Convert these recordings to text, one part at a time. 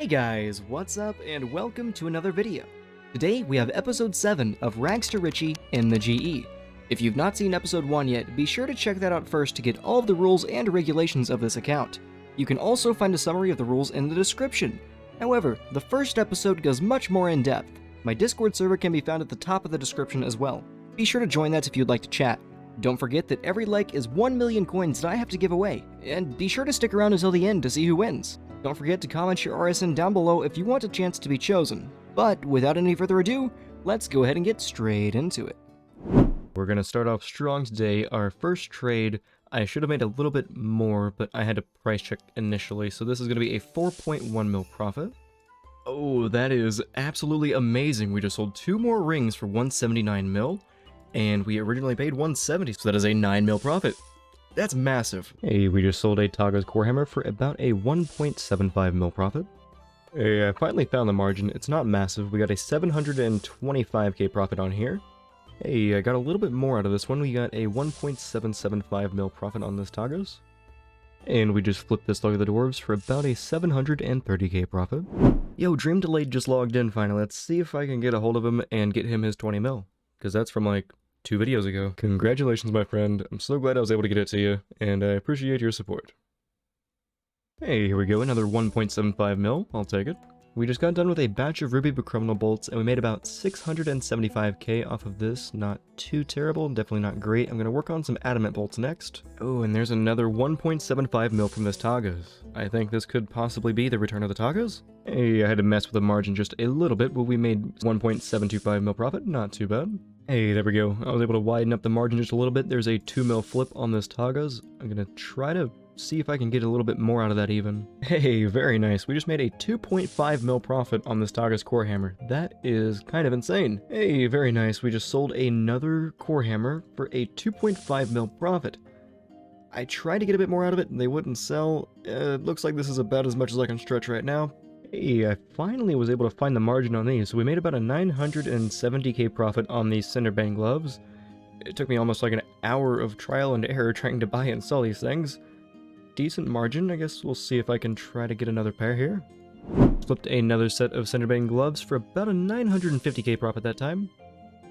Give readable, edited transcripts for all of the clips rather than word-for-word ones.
Hey guys, what's up and welcome to another video. Today we have episode 7 of Rags to Richie in the GE. If you've not seen episode 1 yet, be sure to check that out first to get all of the rules and regulations of this account. You can also find a summary of the rules in the description. However, the first episode goes much more in depth. My Discord server can be found at the top of the description as well. Be sure to join that if you'd like to chat. Don't forget that every like is 1 million coins that I have to give away, and be sure to stick around until the end to see who wins. Don't forget to comment your RSN down below if you want a chance to be chosen. But without any further ado, let's go ahead and get straight into it. We're going to start off strong today. Our first trade, I should have made a little bit more, but I had to price check initially, so this is going to be a 4.1 mil profit. Oh, that is absolutely amazing. We just sold 2 more rings for 179 mil, and we originally paid 170, so that is a 9 mil profit. That's massive. Hey, we just sold a Taga's Core Hammer for about a 1.75 mil profit. Hey, I finally found the margin. It's not massive. We got a 725k profit on here. Hey, I got a little bit more out of this one. We got a 1.775 mil profit on this Taga's. And we just flipped this Log of the Dwarves for about a 730k profit. Yo, Dream Delayed just logged in finally. Let's see if I can get a hold of him and get him his 20 mil. Because that's from like 2 videos ago. Congratulations, my friend. I'm so glad I was able to get it to you, and I appreciate your support. Hey, here we go, another 1.75 mil. I'll take it. We just got done with a batch of Ruby Criminal Bolts, and we made about 675k off of this. Not too terrible, definitely not great. I'm going to work on some Adamant Bolts next. Oh, and there's another 1.75 mil from this Tagas. I think this could possibly be the return of the Tagas. Hey, I had to mess with the margin just a little bit, but we made 1.725 mil profit. Not too bad. Hey, there we go. I was able to widen up the margin just a little bit. There's a 2 mil flip on this Tagas. I'm going to try to see if I can get a little bit more out of that even. Hey, very nice. We just made a 2.5 mil profit on this Taga's Core Hammer. That is kind of insane. Hey, very nice. We just sold another Core Hammer for a 2.5 mil profit. I tried to get a bit more out of it and they wouldn't sell. Looks like this is about as much as I can stretch right now. Hey, I finally was able to find the margin on these, so we made about a 970k profit on these Cinderbang gloves. It took me almost like an hour of trial and error trying to buy and sell these things. Decent margin. I guess we'll see if I can try to get another pair here. Flipped another set of Cinderbang gloves for about a 950k profit that time.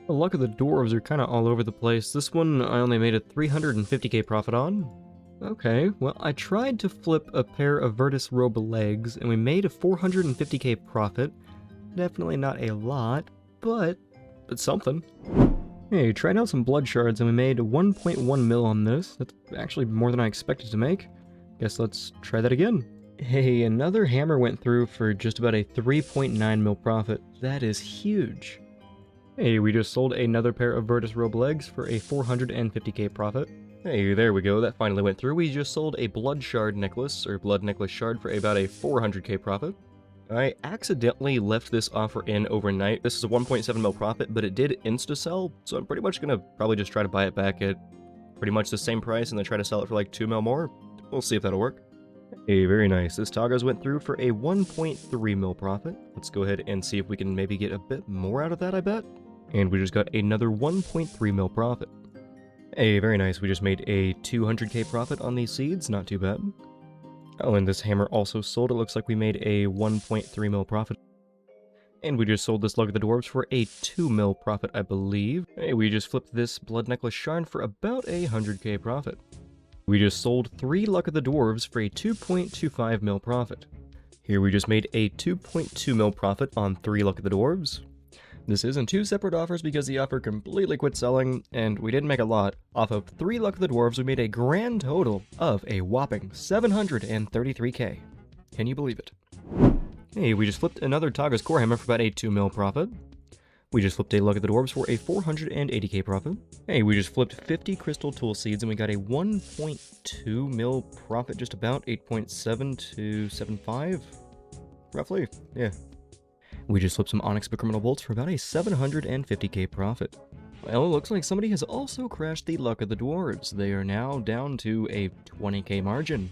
The luck of the dwarves are kind of all over the place. This one I only made a 350k profit on. Okay, well I tried to flip a pair of Virtus Robe legs and we made a 450k profit. Definitely not a lot, but something. Hey, tried out some blood shards and we made 1.1 mil on this. That's actually more than I expected to make. Guess let's try that again. Hey, another hammer went through for just about a 3.9 mil profit. That is huge. Hey, we just sold another pair of Virtus Robe legs for a 450k profit. Hey, there we go, that finally went through. We just sold a Blood Shard necklace, or Blood Necklace Shard, for about a 400k profit. I accidentally left this offer in overnight. This is a 1.7 mil profit, but it did insta-sell, so I'm pretty much gonna probably just try to buy it back at pretty much the same price and then try to sell it for like 2 mil more. We'll see if that'll work. Hey, very nice. This Tagas went through for a 1.3 mil profit. Let's go ahead and see if we can maybe get a bit more out of that, I bet. And we just got another 1.3 mil profit. Hey, very nice. We just made a 200k profit on these seeds. Not too bad. Oh, and this hammer also sold. It looks like we made a 1.3 mil profit. And we just sold this Lug of the Dwarves for a 2 mil profit, I believe. Hey, we just flipped this Blood Necklace Shard for about a 100k profit. We just sold 3 Luck of the Dwarves for a 2.25 mil profit. Here we just made a 2.2 mil profit on 3 Luck of the Dwarves. This is in 2 separate offers because the offer completely quit selling, and we didn't make a lot. Off of 3 Luck of the Dwarves, we made a grand total of a whopping 733k. Can you believe it? Hey, we just flipped another Taga's Core Hammer for about a 2 mil profit. We just flipped a Luck of the Dwarves for a 480k profit. Hey, we just flipped 50 Crystal Tool Seeds and we got a 1.2 mil profit, just about 8.7 to 7.5, roughly, yeah. We just flipped some Onyx Criminal Bolts for about a 750k profit. Well, it looks like somebody has also crashed the Luck of the Dwarves. They are now down to a 20k margin.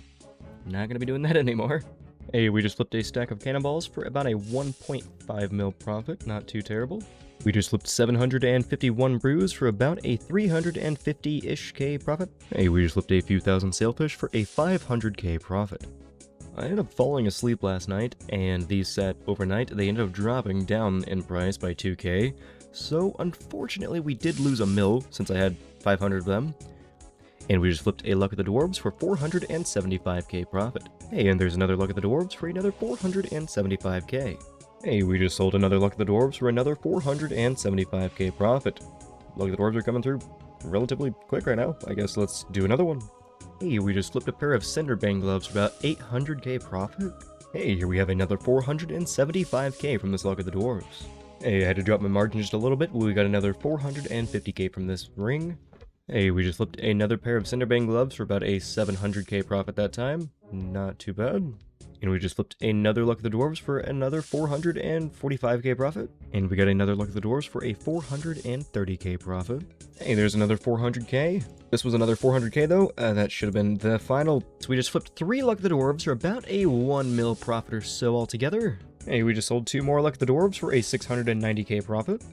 Not gonna be doing that anymore. Hey, we just flipped a stack of cannonballs for about a 1.5 mil profit. Not too terrible. We just flipped 751 brews for about a 350-ish K profit. Hey, we just flipped a few thousand sailfish for a 500k profit. I ended up falling asleep last night, and these sat overnight. They ended up dropping down in price by 2k, so unfortunately we did lose a mil since I had 500 of them. And we just flipped a Luck of the Dwarves for 475k profit. Hey, and there's another Luck of the Dwarves for another 475k. Hey, we just sold another Luck of the Dwarves for another 475k profit. Luck of the Dwarves are coming through relatively quick right now. I guess let's do another one. Hey, we just flipped a pair of Cinderbang gloves for about 800k profit. Hey, here we have another 475k from this Luck of the Dwarves. Hey, I had to drop my margin just a little bit, but we got another 450k from this ring. Hey, we just flipped another pair of Cinderbang gloves for about a 700k profit that time. Not too bad. And we just flipped another Luck of the Dwarves for another 445k profit. And we got another Luck of the Dwarves for a 430k profit. Hey, there's another 400k. This was another 400k though. That should have been the final. So we just flipped 3 Luck of the Dwarves for about a 1 mil profit or so altogether. Hey, we just sold 2 more Luck of the Dwarves for a 690k profit.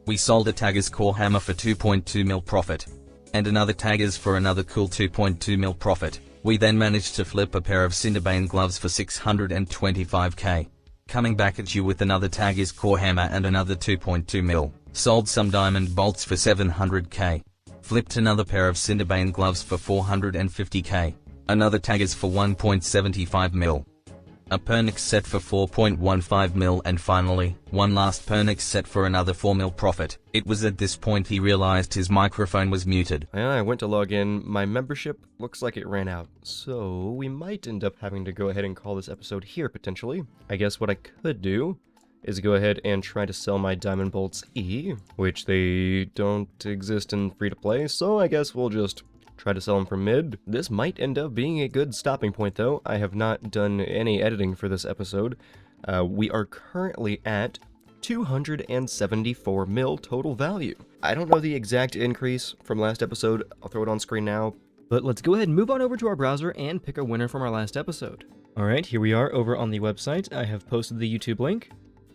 We sold a Taggers Core Hammer for 2.2 mil profit. And another Taggers for another cool 2.2 mil profit. We then managed to flip a pair of Cinderbane gloves for 625k. Coming back at you with another Taggers Core Hammer and another 2.2 mil. Sold some diamond bolts for 700k. Flipped another pair of Cinderbane gloves for 450k. Another Taggers for 1.75 mil. A Pernix set for 4.15 mil, and finally, one last Pernix set for another 4 mil profit. It was at this point he realized his microphone was muted. I went to log in, my membership looks like it ran out, so we might end up having to go ahead and call this episode here potentially. I guess what I could do is go ahead and try to sell my Diamond Bolts E, which they don't exist in free-to-play, so I guess we'll just try to sell them for mid. This might end up being a good stopping point though. I have not done any editing for this episode. We are currently at 274 mil total value. I don't know the exact increase from last episode. I'll throw it on screen now. But let's go ahead and move on over to our browser and pick a winner from our last episode. Alright, here we are over on the website. I have posted the YouTube link.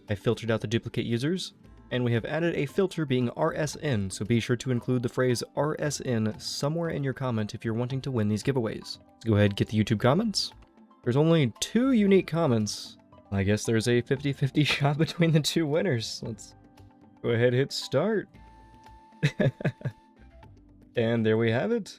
I filtered out the duplicate users. And we have added a filter being RSN, so be sure to include the phrase RSN somewhere in your comment if you're wanting to win these giveaways. Let's go ahead and get the YouTube comments. There's only 2 unique comments. I guess there's a 50-50 shot between the 2 winners. Let's go ahead and hit start. And there we have it.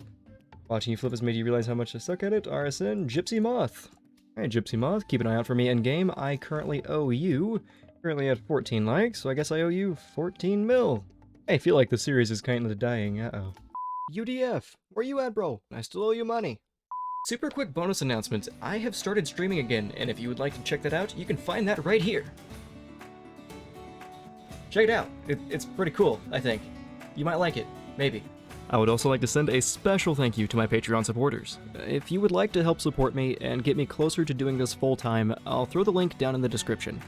Watching you flip has made you realize how much I suck at it. RSN, Gypsy Moth. Alright, Gypsy Moth, keep an eye out for me in game. I currently owe you... Currently at 14 likes, so I guess I owe you 14 mil. I feel like the series is kind of dying, uh-oh. UDF, where you at, bro? I still owe you money. Super quick bonus announcement, I have started streaming again, and if you would like to check that out, you can find that right here. Check it out, it's pretty cool, I think. You might like it, maybe. I would also like to send a special thank you to my Patreon supporters. If you would like to help support me and get me closer to doing this full time, I'll throw the link down in the description.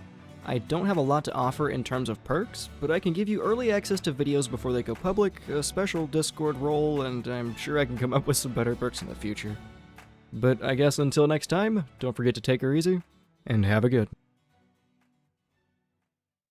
I don't have a lot to offer in terms of perks, but I can give you early access to videos before they go public, a special Discord role, and I'm sure I can come up with some better perks in the future. But I guess until next time, don't forget to take her easy, and have a good.